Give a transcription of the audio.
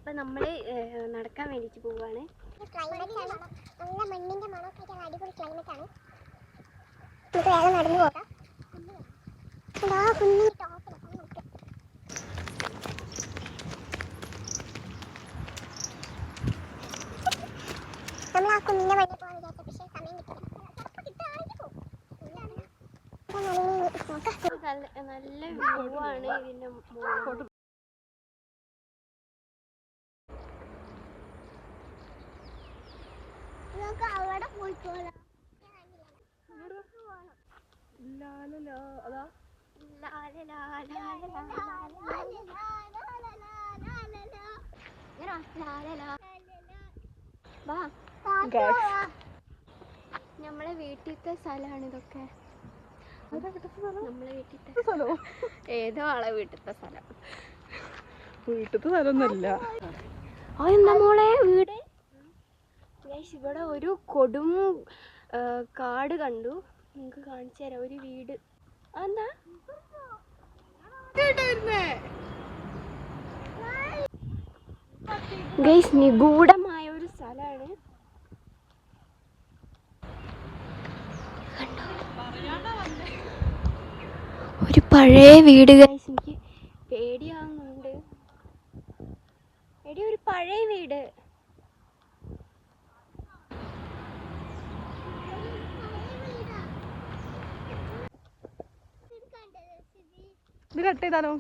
അപ്പം നമ്മൾ നടക്കാൻ വേണ്ടിയിട്ട് പോവുകയാണ്. നല്ല മണ്ണിൻ്റെ മണമൊക്കെ ആയിട്ടുള്ള അടിപൊളി ക്ലൈമറ്റാണ്. നമുക്ക് വേഗം നടന്നു പോകാം. നമ്മൾ ആ കുഞ്ഞിൻ്റെ വഴി പോകാൻ വിചാരിച്ച പക്ഷേ സമയം കിട്ടില്ല. നല്ല വ്യൂ ആണ് ഇതിൻ്റെ മുകളിൽ. അവിടെ പോയിക്കോളാം. നമ്മളെ വീട്ടിലത്തെ സ്ഥലമാണ് ഇതൊക്കെ. നമ്മളെ വീട്ടിലത്തെ ഏതോ ആളെ വീട്ടിലത്തെ സ്ഥലം. വീട്ടിലത്തെ സ്ഥലമൊന്നുമല്ല. എന്താ മോളെ വീട്? ഇവിടെ ഒരു കൊടും കാട് കണ്ടു. നിങ്ങൾക്ക് കാണിച്ചു തരാം ഒരു വീട്. എന്താ ഗൈസ്, നിഗൂഢമായ ഒരു സ്ഥലമാണ്. ഒരു പഴയ വീട് ഗൈസ്, എനിക്ക് പേടിയാവുന്നുണ്ട്. എടി ഒരു പഴയ വീട്. ഇത് കട്ട് ചെയ്താലോ?